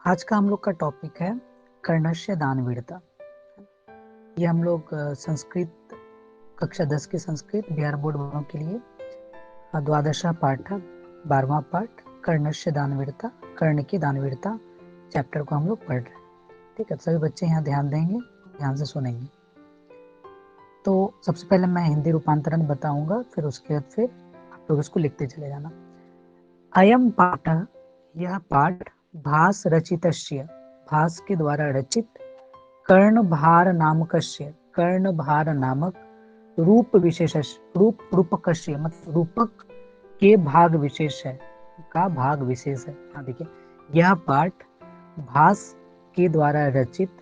आज का हम लोग का टॉपिक है कर्णस्य दानवीरता। ये हम लोग संस्कृत कक्षा 10 के संस्कृत बिहार बोर्ड वालों के लिए द्वादशा पाठ 12वां पाठ कर्णस्य दानवीरता, कर्ण की दानवीरता चैप्टर को हम लोग पढ़ रहे हैं। ठीक है, सभी बच्चे यहाँ ध्यान देंगे, ध्यान से सुनेंगे। तो सबसे पहले मैं हिंदी रूपांतरण बताऊंगा, फिर उसके बाद फिर आप लोग इसको लिखते चले जाना। अयम पाठ, यह पाठ भास रचितस्य, भास के द्वारा रचित, कर्णभार नामकस्य, कर्णभार नामक, रूप विशेष, रूपकस्य मतलब रूपक के भाग विशेष है, का भाग विशेष है। हाँ देखिए, यह पाठ भास के द्वारा रचित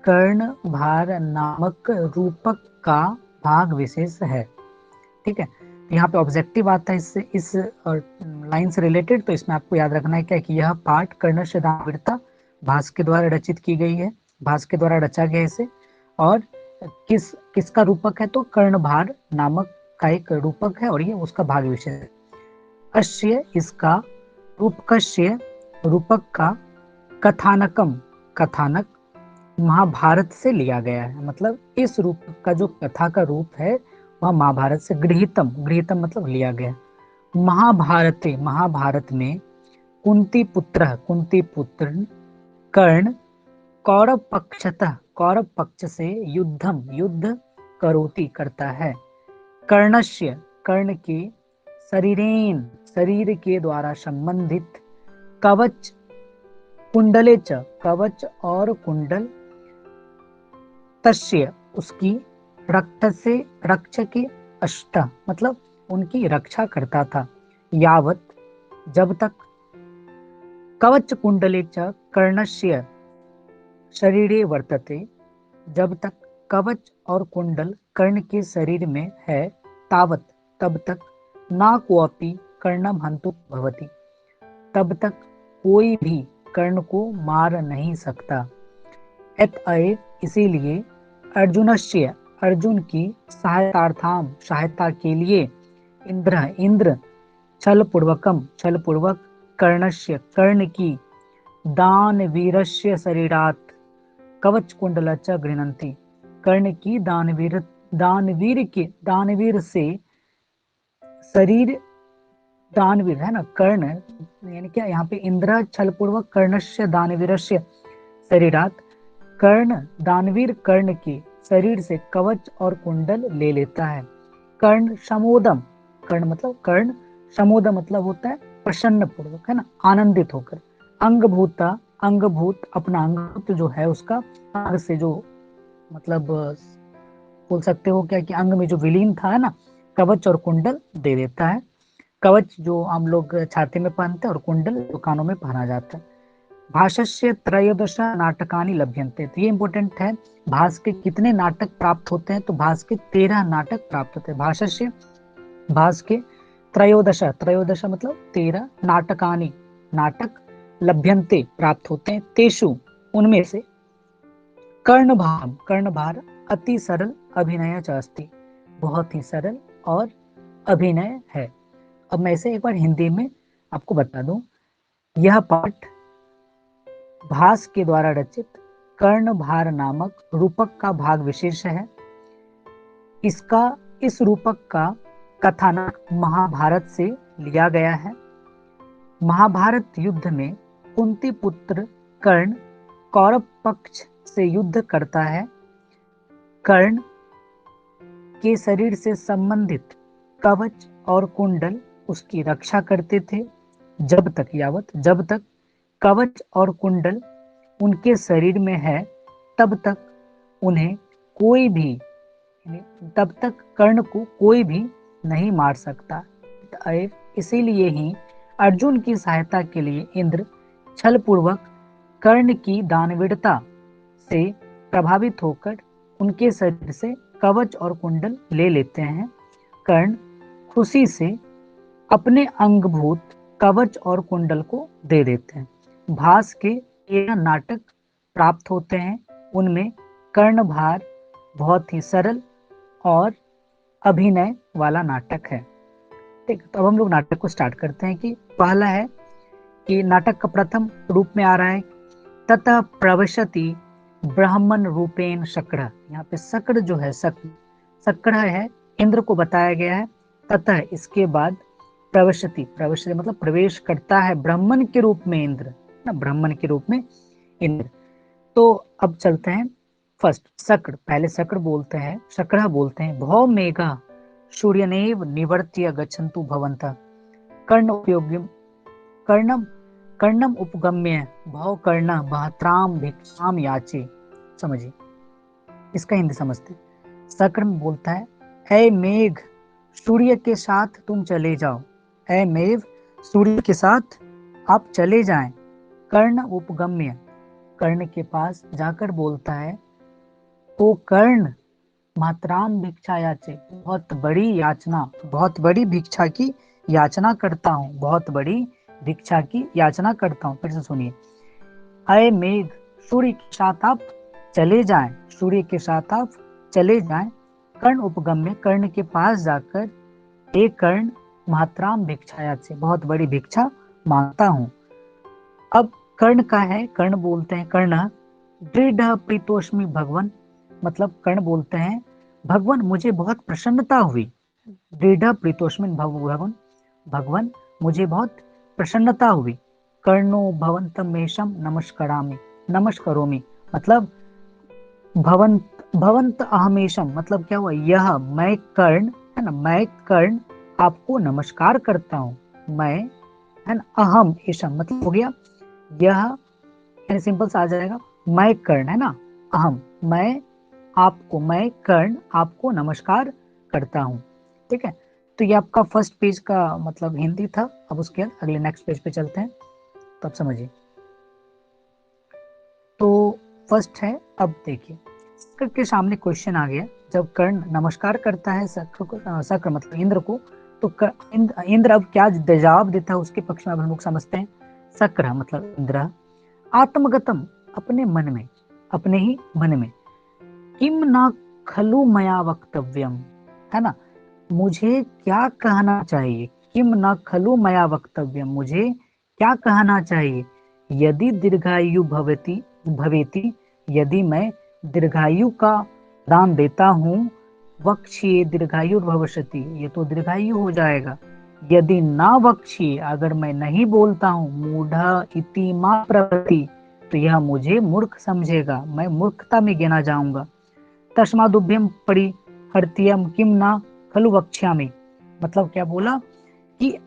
कर्णभार नामक रूपक का भाग विशेष है। ठीक है, यहाँ पे ऑब्जेक्टिव आता है इससे, इस लाइन से रिलेटेड। तो इसमें आपको याद रखना है क्या कि यह पाठ कर्णस्य दानवीरता भास के द्वारा रचित की गई है, भास के द्वारा रचा गया इसे। और किसका रूपक है? तो कर्णभार नामक का एक रूपक है और ये उसका भाग विशेष है। अस्य, इसका, रूपकस्य, रूपक का, कथानकम, कथानक, महाभारत से लिया गया है। मतलब इस रूपक का जो कथा का रूप है वह महाभारत से, गृहीतम, गृहीतम मतलब लिया गया। महाभारते, महाभारत में, कुंती पुत्र, कुंती पुत्र, कर्ण, कौरव पक्षतः, कौरव पक्ष से, युद्धम, युद्ध, करोति करता है, कर्णस्य, कर्ण के, शरीरेन, शरीर के द्वारा संबंधित, कवच, कुंडले च, कवच और कुंडल, तस्य, उसकी, रक्त से, रक्ष के, अष्ट मतलब उनकी रक्षा करता था, यावत, जब तक, कवच कुंडले च कर्णस्य शरीरे वर्तते, जब तक कवच और कुंडल कर्ण के शरीर में है, तावत, तब तक, ना कोअपि कर्णम हन्तु भवति, तब तक कोई भी कर्ण को मार नहीं सकता। अतएव इसीलिए, अर्जुनस्य, अर्जुन की, सहायतार्थाम, सहायता के लिए, इंद्र, इंद्र, छल पूर्वकम, छल पूर्वक, कर्णस्य, कर्ण की, दानवीरस्य शरीरात, कवच कुंडल च गृह्णन्ति, कर्ण की दानवीर, दानवीर के, दानवीर से शरीर, दानवीर है ना, कर्ण यानी क्या, यहाँ पे इंद्र छल पूर्वक कर्णस्य दानवीरस्य शरीरात, कर्ण, दानवीर कर्ण के शरीर से कवच और कुंडल ले लेता है। कर्ण समोदम, कर्ण मतलब कर्ण, समोदम मतलब होता है प्रसन्न पूर्वक, है ना, आनंदित होकर, अंगभूता, अंगभूत, अपना अंगभूत जो है उसका, अंग से जो मतलब बोल सकते हो क्या कि अंग में जो विलीन था, है ना, कवच और कुंडल दे देता है। कवच जो हम लोग छाती में पहनते हैं और कुंडल जो कानों में पहना जाता है। भाष्य त्रयोदश नाटकानि लभ्यन्ते, तो ये इंपॉर्टेंट है, भास के कितने नाटक प्राप्त होते हैं? तो भास के 13 नाटक प्राप्त होते हैं। भाष्य, भास के, त्रयोदश, त्रयोदश मतलब 13, नाटकानि, नाटक, लभ्यन्ते प्राप्त होते हैं, तेषु, उनमें से, कर्णभार, कर्णभार, अति सरल अभिनय च अस्ति, बहुत ही सरल और अभिनय है। अब मैं इसे एक बार हिंदी में आपको बता दूं। यह पाठ भास के द्वारा रचित कर्णभार नामक रूपक का भाग विशेष है। इसका, इस रूपक का कथानक महाभारत से लिया गया है। महाभारत युद्ध में कुंती पुत्र कर्ण कौरव पक्ष से युद्ध करता है। कर्ण के शरीर से संबंधित कवच और कुंडल उसकी रक्षा करते थे, जब तक, यावत, जब तक कवच और कुंडल उनके शरीर में है, तब तक उन्हें कोई भी, तब तक कर्ण को कोई भी नहीं मार सकता। इसीलिए ही अर्जुन की सहायता के लिए इंद्र छल पूर्वक कर्ण की दानवीरता से प्रभावित होकर उनके शरीर से कवच और कुंडल ले लेते हैं। कर्ण खुशी से अपने अंगभूत कवच और कुंडल को दे देते हैं। भास के 13 नाटक प्राप्त होते हैं, उनमें कर्णभार बहुत ही सरल और अभिनय वाला नाटक है। ठीक, तो अब हम लोग नाटक को स्टार्ट करते हैं। कि पहला है कि नाटक का प्रथम रूप में आ रहा है ततः प्रविशति ब्राह्मण रूपेण शक्र। यहाँ पे शक्र जो है, शक्र है, इंद्र को बताया गया है। ततः इसके बाद प्रविशति, प्रविशति मतलब प्रवेश करता है ब्राह्मण के रूप में इंद्र ना, ब्राह्मण के रूप में इंद्र। तो अब चलते हैं फर्स्ट शक्र, पहले शक्र बोलते हैं, शक्र बोलते हैं। भौ मेघा सूर्यनेव निवर्त्य गच्छन्तु भवन्तः कर्ण उपयोगी कर्णम कर्णम उपगम्य भव कर्ण बहत्राम भिक्षाम याचे। समझिए, इसका हिंदी समझते। शक्र में बोलता है, ऐ मेघ सूर्य के साथ तुम चले जाओ, ऐ मेघ सूर्य के साथ आप चले जाएं। कर्ण उपगम्य, कर्ण के पास जाकर बोलता है, ओ कर्ण मात्राम भिक्षा याचे, बहुत बड़ी याचना, बहुत बड़ी भिक्षा की याचना करता हूँ, बहुत बड़ी भिक्षा की याचना करता हूँ। फिर से सुनिए, अय मेघ सूर्य के साथ आप चले जाएं, सूर्य के साथ आप चले जाएं। कर्ण उपगम्य, कर्ण के पास जाकर, एक कर्ण मात्राम भिक्षाया से, बहुत बड़ी भिक्षा मांगता हूँ। अब कर्ण का है, कर्ण बोलते हैं, कर्ण दृढ़ प्रीतोष्मी भगवान, मतलब कर्ण बोलते हैं, भगवान मुझे बहुत प्रसन्नता हुई। दृढ़ प्रीतोष्मी भगवान, भगवान मुझे बहुत प्रसन्नता हुई। कर्णो भवंतमेशम नमस्करामि, नमस्करोमि, मतलब भवंत अहमेशम, मतलब क्या हुआ, यह मैं कर्ण है ना, मैं कर्ण आपको नमस्कार करता हूँ। मैं है ना, अहम एशम मतलब हो गया यह, सिंपल सा आ जाएगा, मैं कर्ण है ना, अहम मैं आपको, मैं कर्ण आपको नमस्कार करता हूँ। ठीक है, तो ये आपका फर्स्ट पेज का मतलब हिंदी था। अब उसके बाद अगले नेक्स्ट पेज पे चलते हैं, तो आप समझिए। तो फर्स्ट है, अब देखिए शक्र के सामने क्वेश्चन आ गया, जब कर्ण नमस्कार करता है शक्र को, शक्र मतलब इंद्र को, तो इंद्र अब क्या जवाब देता है उसके पक्ष में, अब हम लोग समझते हैं। शक्र मतलब इंद्र आत्मगतम, अपने मन में, अपने ही मन में, किम न खलु मया वक्तव्यम, है ना, मुझे क्या कहना चाहिए, किम न खलु मया वक्तव्यम, मुझे क्या कहना चाहिए। यदि दीर्घायु भवती भवेति, यदि मैं दीर्घायु का दान देता हूँ, वक्ष्ये दीर्घायु भविष्यति, ये तो दीर्घायु हो जाएगा। यदि ना वक्ष्ये, अगर मैं नहीं बोलता हूँ, मूढ़ इति मा प्रवृत्ति, तो यह मुझे मूर्ख समझेगा, मैं मूर्खता में गिना जाऊंगा। तस्मादुभ्यम परिहर्त्यम किम ना खलु वक्ष्यामि, मतलब क्या बोला कि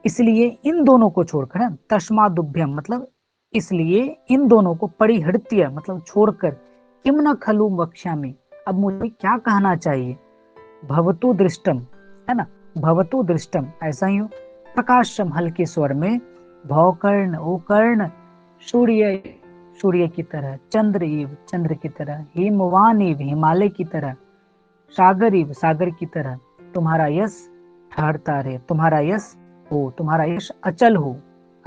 इसलिए इन दोनों को छोड़कर, तस्मादुभ्यम मतलब इसलिए इन दोनों को, परिहृत्य मतलब छोड़कर, किम न खलु वक्ष्यामि, अब मुझे क्या कहना चाहिए। भवतु दृष्टम, है ना, भवतु दृष्टम ऐसा ही हो। प्रकाशम हल्के स्वर में, भौकर्ण ओ कर्ण, सूर्य सूर्य की तरह, चंद्र इव चंद्र की तरह, हिमवान इव हिमालय की तरह, सागर इव सागर की तरह तुम्हारा यश ठहरता रहे, तुम्हारा यश हो, तुम्हारा यश अचल हो,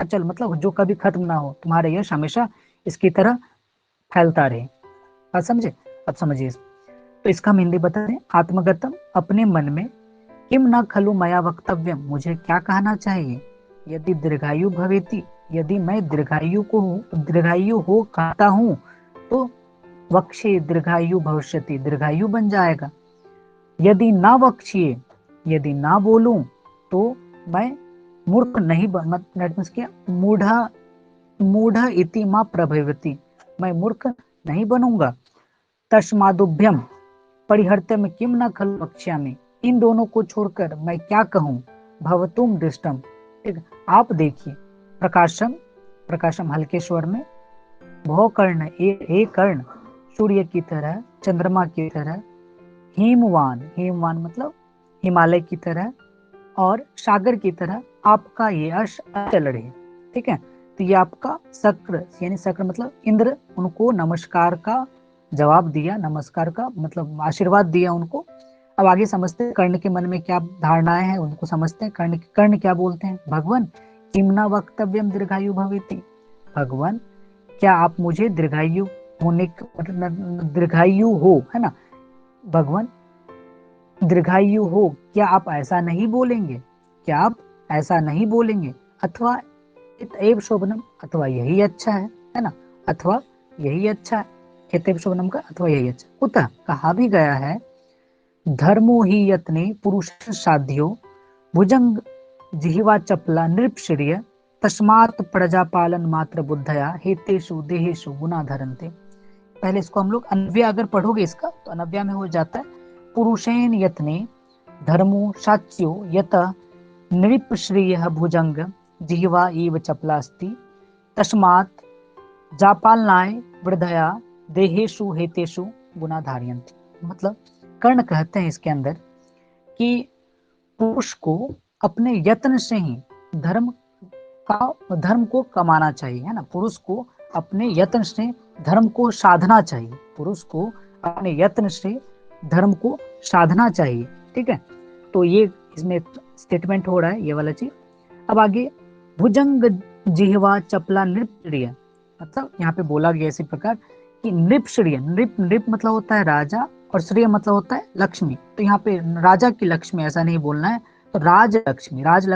अचल मतलब जो कभी खत्म ना हो, तुम्हारा यश हमेशा इसकी तरह फैलता रहे। बात समझे, अब समझिए। तो इसका हम हिंदी बता दें, आत्मगतम अपने मन में, किम न खलु मया वक्तव्यम मुझे क्या कहना चाहिए, यदि दीर्घायु भवेति, यदि मैं दीर्घायु हो कहता हूँ, तो वक्षे दीर्घायु भविष्यति, दीर्घायु बन जाएगा। यदि ना वक्षिए, यदि ना बोलूं, तो मैं मूर्ख नहीं बन, मूढ़ इति मा प्रभवति, मैं मूर्ख नहीं बनूंगा। तस्मादुभ्यम परिहर्त्य में किम न खलु वक्ष्यामि, इन दोनों को छोड़कर मैं क्या कहूं। भवतुम दृष्टम, ठीक, आप देखिए। प्रकाशम, प्रकाशम हल्के स्वर में, भौ कर्ण ए कर्ण, सूर्य की तरह, चंद्रमा की तरह, हिमवान, हिमवान मतलब हिमालय की तरह, और सागर की तरह आपका ये यश अचल रहे। ठीक है, तो ये आपका शक्र, यानी शक्र मतलब इंद्र, उनको नमस्कार का जवाब दिया, नमस्कार का मतलब आशीर्वाद दिया उनको। अब आगे समझते हैं कर्ण के मन में क्या धारणाएं हैं, उनको समझते हैं। कर्ण क्या बोलते हैं, भगवान किमना वक्तव्यम दीर्घायु भवेति, भगवान क्या आप मुझे दीर्घायु होने, दीर्घायु हो, है ना, भगवान दीर्घायु हो, क्या आप ऐसा नहीं बोलेंगे, क्या आप ऐसा नहीं बोलेंगे, अथवा एव शोभनम, अथवा यही अच्छा है ना, अथवा यही अच्छा है, खेते शोभनम का अथवा यही अच्छा। कुतः कहा भी गया है, धर्मो ही यत्ने पुरुष साध्यो भुजंग जिह्वा चपला नृपश्रिय तस्मात् प्रजापालन मात्र बुद्धया हेतेषु देहेषु गुना धरन्ते। पहले इसको हम लोग अनव्या अगर पढ़ोगे इसका तो अनव्या में हो जाता है, पुरुषेन यत्ने धर्मो साच्यो यत नृपश्रियः भुजंग जिह्वा इव चपला अस्ति तस्मात् जापालनाय वृद्धया देहेषु हेतेषु गुना धारयन्ति। मतलब कर्ण कहते हैं इसके अंदर कि पुरुष को अपने यत्न से ही धर्म को कमाना चाहिए, है ना। पुरुष को अपने यत्न से धर्म को साधना चाहिए, पुरुष को अपने यत्न से धर्म को साधना चाहिए, ठीक है। तो ये इसमें स्टेटमेंट हो रहा है, ये वाला चीज। अब आगे, भुजंग जिह्वा चपला नृपश्रिय, मतलब यहाँ पे बोला गया इसी प्रकार कि नृपश्रिय, नृप मतलब होता है राजा और श्रेय मतलब होता है लक्ष्मी। तो यहाँ पे राजा की लक्ष्मी ऐसा नहीं बोलना है, तो राजलक्ष्मी, राज्य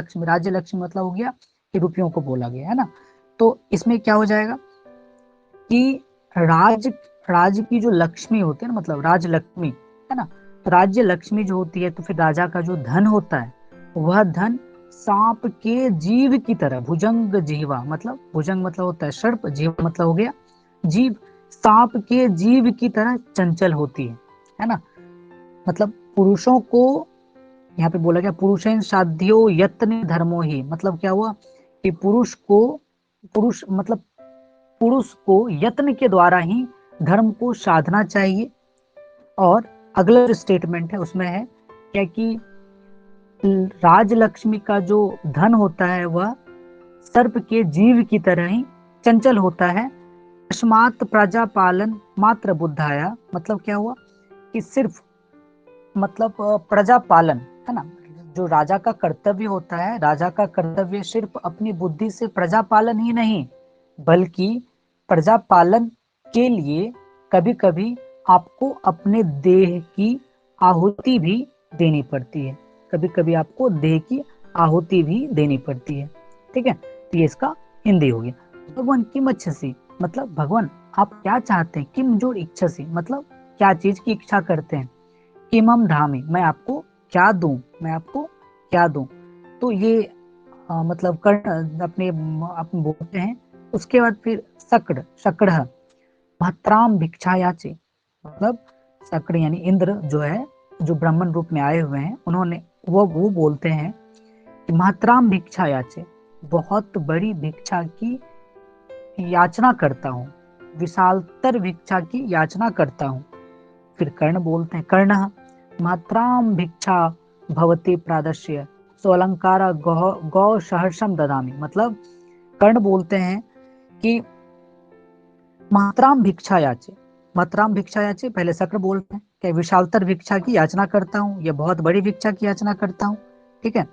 लक्ष्मी मतलब हो गया कि रुपयों को बोला गया, है ना। तो इसमें क्या हो जाएगा कि राज की जो लक्ष्मी होती है ना, मतलब राजलक्ष्मी, है ना। तो राज्य लक्ष्मी जो होती है, तो फिर राजा का जो धन होता है वह धन सांप के जीव की तरह, भुजंग जीवा मतलब भुजंग मतलब होता है सर्प, जीव मतलब हो गया जीव, सांप के जीव की तरह चंचल होती है ना। मतलब पुरुषों को यहाँ पे बोला गया, पुरुषेन साध्यो यत्न धर्मो ही, मतलब क्या हुआ कि पुरुष को यत्न के द्वारा ही धर्म को साधना चाहिए। और अगला जो स्टेटमेंट है उसमें है क्या कि राजलक्ष्मी का जो धन होता है वह सर्प के जीव की तरह ही चंचल होता है। तस्मात् प्रजापालन मात्र बुद्धाया, मतलब क्या हुआ कि सिर्फ मतलब प्रजा पालन, है ना। जो राजा का कर्तव्य होता है, राजा का कर्तव्य सिर्फ अपनी बुद्धि से प्रजा पालन ही नहीं, बल्कि प्रजा पालन के लिए कभी कभी आपको अपने देह की आहुति भी देनी पड़ती है, कभी कभी आपको देह की आहुति भी देनी पड़ती है, ठीक है। तो ये इसका हिंदी हो गया। भगवान किम इच्छसि, मतलब भगवान आप क्या चाहते हैं, किम जो इच्छसि मतलब क्या चीज की इच्छा करते हैं, किमम धामी मैं आपको क्या दूं, मैं आपको क्या दूं। तो ये मतलब कर्ण अपने बोलते हैं। उसके बाद फिर शक्र महत्राम भिक्षा याचे, मतलब शक्र यानी इंद्र जो है, जो ब्राह्मण रूप में आए हुए हैं, उन्होंने वो बोलते हैं कि महत्राम भिक्षा याचे, बहुत बड़ी भिक्षा की याचना करता हूँ, विशालतर भिक्षा की याचना करता हूँ। फिर कर्ण बोलते हैं, कर्ण मात्राम भिक्षा भवते प्रादस्य स्वलंकारा गौ सहर्षम ददामी, मतलब कर्ण बोलते हैं कि मात्राम भिक्षा याचे, मात्राम भिक्षा याचे, पहले शक्र बोलते हैं कि विशालतर भिक्षा की याचना करता हूँ, ये बहुत बड़ी भिक्षा की याचना करता हूँ, ठीक है।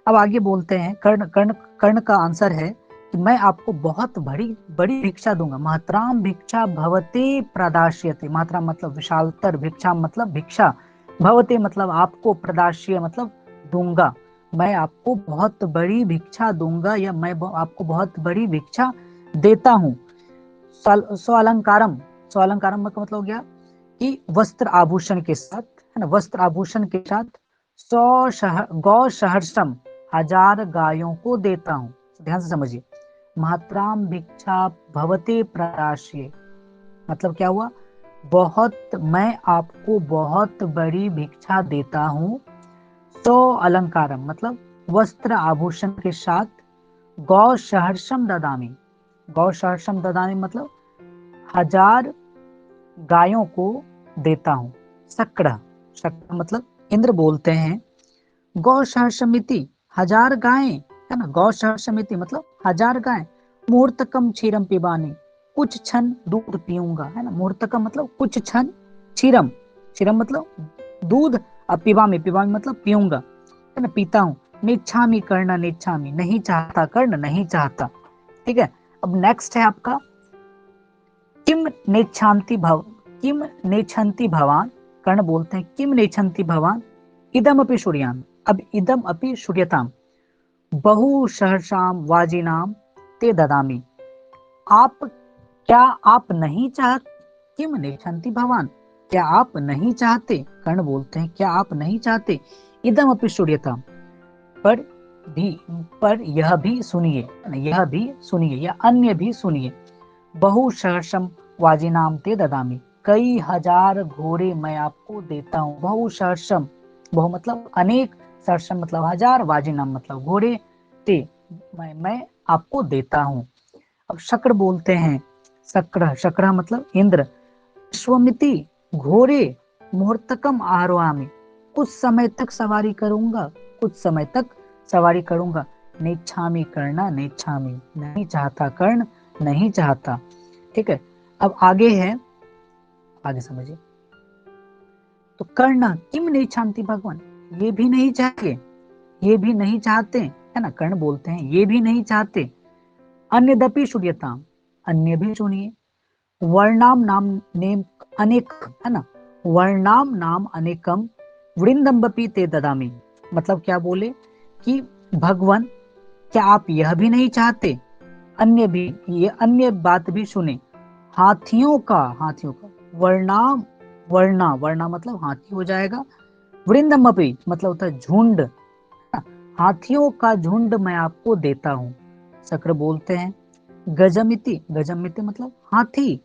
अब आगे बोलते हैं कर्ण का आंसर है कि मैं आपको बहुत बड़ी भिक्षा दूंगा। मात्राम भिक्षा भवते प्रदास्यते, मात्रा मतलब विशालतर, भिक्षा मतलब भिक्षा, भवते मतलब आपको, प्रदास्य मतलब दूंगा, मैं आपको बहुत बड़ी भिक्षा दूंगा या मैं आपको बहुत बड़ी भिक्षा देता हूँ। स्वलंकारम, स्वलंकारम का मतलब हो गया कि वस्त्र आभूषण के साथ, है ना, वस्त्र आभूषण के साथ गौ सहर्षम 1000 गायों को देता हूँ। ध्यान से समझिए, मात्राम भिक्षा भवते प्रदास्ये, मतलब क्या हुआ, मैं आपको बहुत बड़ी भिक्षा देता हूँ। अलंकारम मतलब वस्त्र आभूषण के साथ, गौ सहर्षम ददामी, गौ सहर्षम ददामी मतलब 1000 गायों को देता हूँ। शक्र मतलब इंद्र बोलते हैं, गौ सहर्षमिति 1000 गायें, है ना, गौ सहर्षमिति मतलब 1000 गायें, मुहूर्तकम क्षीरम पिबानी, कुछ क्षण दूध पीऊंगा, है ना, मुहूर्तकम मतलब कुछ क्षण, क्षीरम मतलब दूध, अब पिबामी मतलब पीऊंगा, है ना, पीता हूँ। नेच्छामी कर्ण नेच्छामी, नहीं चाहता कर्ण, नहीं चाहता, ठीक है। अब नेक्स्ट है आपका किम नेच्छन्ति भवान, कर्ण बोलते हैं किम नेच्छन्ति भवान इदम अपि सूर्याम, अब इदम अपि सूर्यताम बहु सहर्षाम वाजिनाम ते ददामी, आप क्या आप नहीं चाहते, किम नेच्छन्ति भवान, क्या आप नहीं चाहते, कर्ण बोलते हैं क्या आप नहीं चाहते, इदम अपि श्रूयताम, पर भी, पर यह भी सुनिए, यह भी सुनिए या अन्य भी सुनिए, बहु सहर्षम वाजिनाम ते ददामी, कई हजार घोड़े मैं आपको देता हूँ, बहु सहर्षम, बहु मतलब अनेक, सहर्षम मतलब हजार, वाजिनाम मतलब घोड़े, ते मैं आपको देता हूँ। अब शक्र बोलते हैं, शक्र, शक्र मतलब इंद्र, अश्वमिति घोड़े, मुहूर्तकम आरोहामि, कुछ समय तक सवारी करूंगा, कुछ समय तक सवारी करूंगा, नेच्छामि करना, नेच्छामि नहीं चाहता, कर्ण नहीं चाहता। ठीक है, अब आगे है, आगे समझिए। तो कर्ण किम नेच्छन्ति भगवान, ये भी नहीं चाहिए, ये भी नहीं चाहते, है ना, कर्ण बोलते हैं ये भी नहीं चाहते, अन्यदपि श्रूयताम, अन्य भी सुनिए, वर्णाम नाम नेम अनेक, है ना, वर्णाम नाम अनेकम वृंदम्बपि ते ददामी, मतलब क्या बोले कि भगवान क्या आप यह भी नहीं चाहते, अन्य भी, ये अन्य बात भी सुने, हाथियों का, हाथियों का, वर्णाम, वर्णा, वर्णा मतलब हाथी हो जाएगा, वृंदम्बपि मतलब होता है झुंड, हाथियों का झुंड मैं आपको देता हूँ। शक्र बोलते हैं गजमिति, गजमिति मतलब हाथी,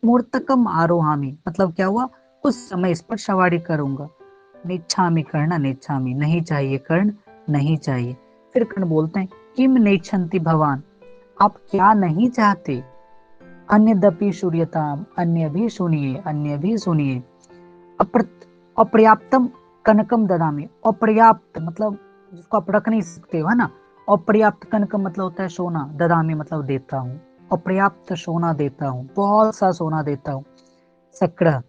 मूर्तकम आरोहामी मतलब क्या हुआ, कुछ समय इस पर सवारी करूंगा, नेच्छामि करना, नेच्छामि नहीं चाहिए, कर्ण नहीं चाहिए। फिर कर्ण बोलते हैं किम नेच्छन्ति भवान, आप क्या नहीं चाहते, अन्यदपि श्रूयताम, अन्य भी सुनिए, अन्य भी सुनिए, अपर्याप्तम कनकम ददामी, अपर्याप्त मतलब जिसको आप रख नहीं सकते हो, है ना, अपर्याप्त कनकम मतलब होता है सोना, ददामी मतलब देता हूँ, अपर्याप्त सोना देता हूँ, बहुत सा सोना देता हूँ। सक्र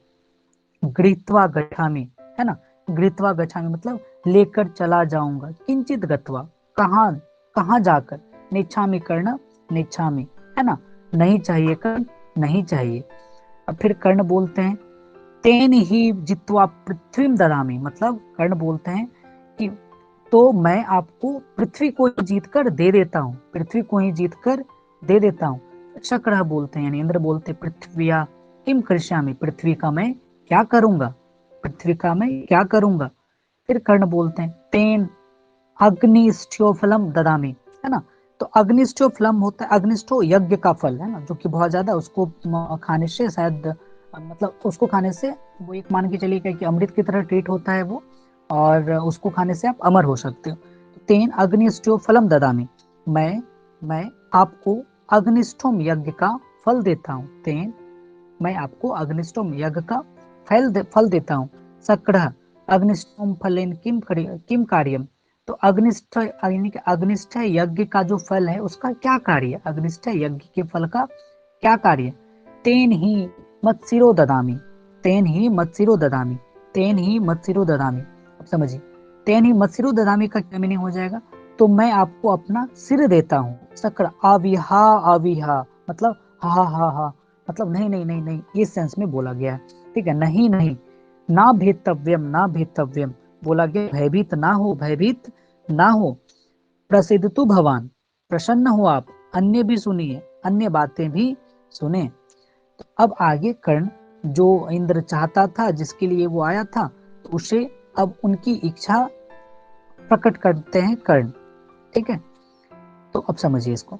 गृहीत्वा गच्छामि, है ना, गृहीत्वा गच्छामि मतलब लेकर चला जाऊंगा, किंचित गत्वा कहाँ, कहाँ जाकर, नेच्छामि करना, नेच्छामि, है ना, नहीं चाहिए, कर्ण नहीं चाहिए। अब फिर कर्ण बोलते हैं तेन ही जित्वा पृथ्वी ददामी, मतलब कर्ण बोलते हैं कि तो मैं आपको पृथ्वी को जीत कर दे देता हूँ, पृथ्वी को ही जीत कर दे देता हूँ। शक्र बोलते हैं यानी इंद्र बोलते पृथ्विया किम करिष्यामि, पृथ्वी का मैं क्या करूंगा, पृथ्वी का मैं क्या करूंगा। फिर कर्ण बोलते हैं तेन अग्निष्ठ्यो फलम ददामी, है ना, तो अग्निष्ठ्यो फलम होता है, अग्निष्ठो यज्ञ का फल, है ना, जो कि बहुत ज्यादा, उसको खाने से शायद मतलब उसको खाने से वो एक मान के चलिए कि अमृत की तरह ट्रीट होता है वो, और उसको खाने से आप अमर हो सकते हो। तो तेन अग्निष्ठ्यो फलम ददामी, मैं आपको अग्निष्ठोम यज्ञ का फल देता हूँ, तेन मैं आपको अग्निष्ठोम यज्ञ का फल देता हूँ। सक्र अग्निष्ठोम फलेन किम कार्यम, तो अग्निष्ठ यानी कि अग्निष्ठ यज्ञ का जो फल है उसका क्या कार्य, अग्निष्ठ यज्ञ के फल का क्या कार्य, तेन ही मत्सिरो ददामी, तेन ही मत्सिरो ददामी, तेन ही मत्सिरो ददामी। अब समझिए तेन ही मत्सिरो ददामी का क्या मीनिंग हो जाएगा, तो मैं आपको अपना सिर देता हूँ। सक्र अविहा, अविहा मतलब हा हा हा, मतलब नहीं नहीं नहीं नहीं, इस सेंस में बोला गया है, ठीक है, नहीं नहीं, ना भेतव्यम, ना भेतव्यम बोला गया, भयभीत ना हो, भयभीत ना हो, प्रसिद्ध तु भवान प्रसन्न हो आप, अन्य भी सुनिए, अन्य बातें भी सुने। तो अब आगे कर्ण जो इंद्र चाहता था, जिसके लिए वो आया था, तो उसे अब उनकी इच्छा प्रकट करते हैं कर्ण, ठीक है। तो अब समझिए इसको,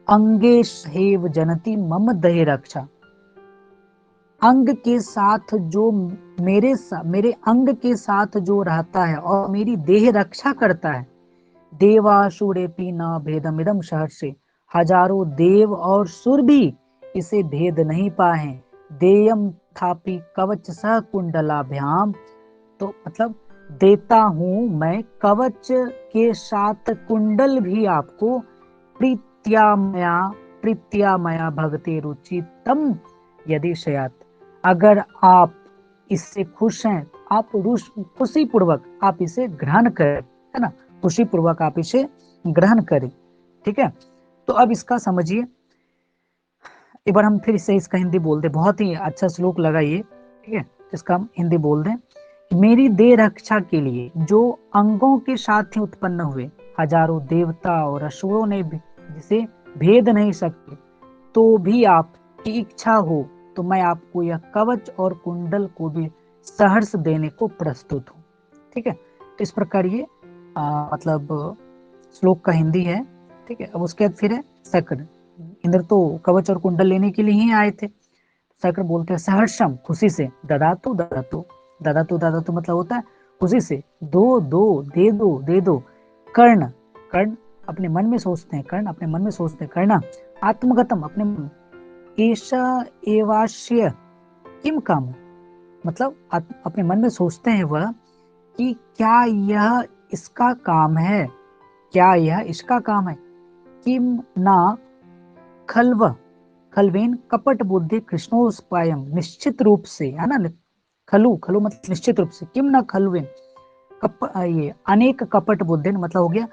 अंगे हेव जनती मम दहे रक्षा, अंग के साथ जो मेरे अंग के साथ जो रहता है और मेरी देह रक्षा करता है, देवासुरेपि न भेदमिदम सहर्षे, हजारों देव और सुर भी इसे भेद नहीं पाए, देयम थापि कवच सह कुंडलाभ्याम, तो मतलब देता हूं मैं कवच के साथ कुंडल भी आपको, प्रीत्यामया प्रीत्यामया भगते रुचि तम यदि शयात, अगर आप इससे खुश हैं, आप खुशी पूर्वक आप इसे ग्रहण करें, है ना, खुशी पूर्वक आप इसे ग्रहण करें, ठीक है। तो अब इसका समझिए, एक बार हम फिर से इसका हिंदी बोल दे, बहुत ही अच्छा श्लोक लगा ये, ठीक है, इसका हम हिंदी बोल दें, मेरी देह रक्षा के लिए जो अंगों के साथ ही उत्पन्न हुए हजारों देवता और असुरों ने भी जिसे भेद नहीं सकते, तो भी आपकी इच्छा हो तो मैं आपको यह कवच और कुंडल को भी सहर्ष देने को प्रस्तुत हूँ। ठीक है, तो इस प्रकार ये मतलब श्लोक का हिंदी है। ठीक है, अब उसके बाद फिर है शक्र। इंद्र तो कवच और कुंडल लेने के लिए ही आए थे। शक्र बोलते हैं सहर्षम, खुशी से, ददातु ददातु, ददातु ददातु मतलब होता है खुशी से, दो दो, दे दो दे दो। कर्ण, कर्ण अपने मन में सोचते हैं, कर्ण अपने मन में सोचते हैं, कर्ण आत्मगतम अपने मन, एषा एवाश्य किम काम, मतलब अपने मन में सोचते हैं वह कि क्या यह इसका काम है, क्या यह इसका काम है। किम ना खल्व, खलवेन कपट बुद्धि कृष्णोस्पायम, निश्चित रूप से, है ना, खलु, खलु मतलब निश्चित रूप से, किम ना खलवेन ये अनेक कपट बुद्धि मतलब हो गया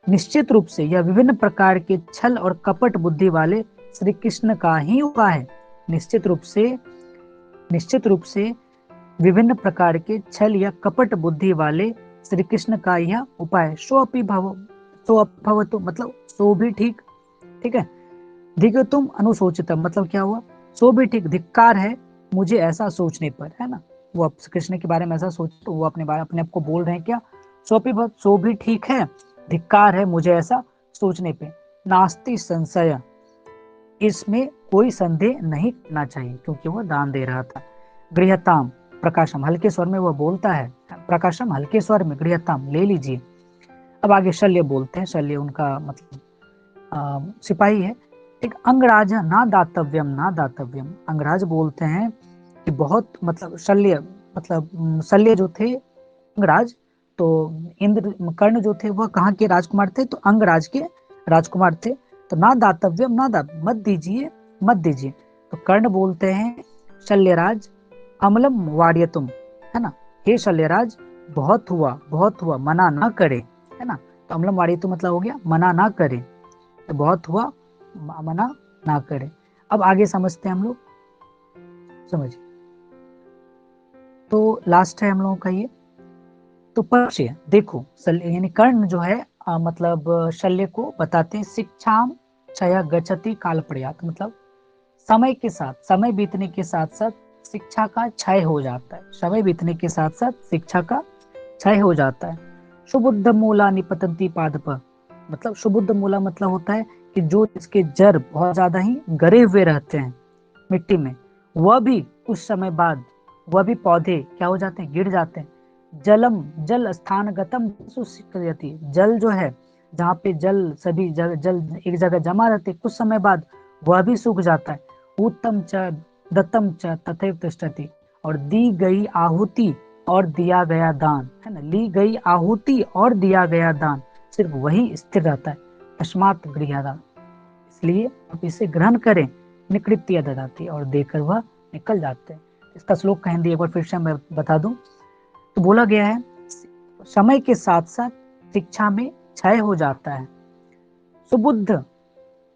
निश्चित रूप से, यह विभिन्न प्रकार के छल और कपट बुद्धि वाले श्री कृष्ण का ही उपाय है। निश्चित रूप से, निश्चित रूप से विभिन्न प्रकार के छल या कपट बुद्धि वाले श्री कृष्ण का यह उपाय। सो अपि भव, सो अभवतु मतलब सो भी ठीक। ठीक है, धिक तुम अनुशोचित मतलब क्या हुआ, सो भी ठीक, धिक्कार है मुझे ऐसा सोचने पर, है ना, वो कृष्ण के बारे में ऐसा सोच, तो वो अपने बारे अपने आप को बोल रहे हैं क्या, सो भी बहुत, सो भी ठीक है, धिक्कार है मुझे ऐसा सोचने पे। नास्ति संशय, इसमें कोई संदेह नहीं करना चाहिए क्योंकि वह दान दे रहा था। गृहताम, प्रकाशम हल्के स्वर में वह बोलता है, प्रकाशम हल्के स्वर में, गृहताम ले लीजिए। अब आगे शल्य बोलते हैं, शल्य उनका मतलब सिपाही है। एक अंगराज ना दातव्यम, ना दातव्यम, अंगराज बोलते हैं कि बहुत मतलब शल्य, मतलब शल्य जो थे अंगराज, तो इंद्र कर्ण जो थे वह कहाँ के राजकुमार थे, तो अंगराज के राजकुमार थे। तो ना दातव्यम, ना दात मत दीजिए, मत दीजिए। तो कर्ण बोलते हैं शल्यराज अमलम वार्यतुम, है ना, हे शल्यराज बहुत हुआ, मना ना करे, है ना। तो अमलम वार्यतुम मतलब हो गया मना ना करे, तो बहुत हुआ मना ना करे। अब आगे समझते हैं हम लोग, समझिए। तो लास्ट है हम लोगों का ये, तो पक्ष देखो यानी कर्ण जो है मतलब शल्य को बताते हैं शिक्षाम क्षय गच्छति काल प्रयात, मतलब समय के साथ, समय बीतने के साथ साथ शिक्षा का क्षय हो जाता है, समय बीतने के साथ साथ शिक्षा का क्षय हो जाता है। सुबुद्ध मूला निपतंती पादप, मतलब सुबुद्ध मूला मतलब होता है कि जो इसके जड़ बहुत ज्यादा ही गरे हुए रहते हैं मिट्टी में, वह भी कुछ समय बाद वह भी पौधे क्या हो जाते हैं, गिर जाते हैं। जलम जल स्थानगतम सुसिक्यति, जल जो है जहाँ पे जल सभी जल एक जगह जमा रहते, कुछ समय बाद वह भी सूख जाता है। उत्तम च दत्तम च तथैव तिष्ठति, और दी गई आहुति और दिया गया दान, है ना, ली गई आहुति और दिया गया दान सिर्फ वही स्थिर रहता है। तस्मात् गृह्णाति, इसलिए आप इसे ग्रहण करें, निकृत्य ददाति, और देकर वह निकल जाते हैं। इसका श्लोक का हिंदी एक बार फिर से मैं बता दूं, तो बोला गया है समय के साथ साथ शिक्षा में क्षय हो जाता है, सुबुद्ध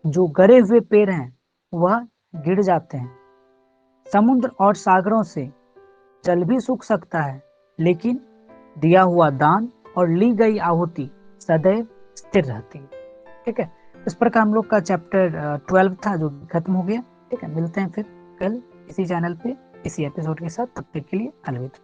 जो गरे हुए पेड़ हैं वह गिर जाते हैं, समुद्र और सागरों से जल भी सूख सकता है, लेकिन दिया हुआ दान और ली गई आहुति सदैव स्थिर रहती है। ठीक है, इस प्रकार हम लोग का चैप्टर 12 था जो खत्म हो गया। ठीक है, मिलते हैं फिर कल इसी चैनल पे इसी एपिसोड के साथ, तब तक के लिए अलविदा।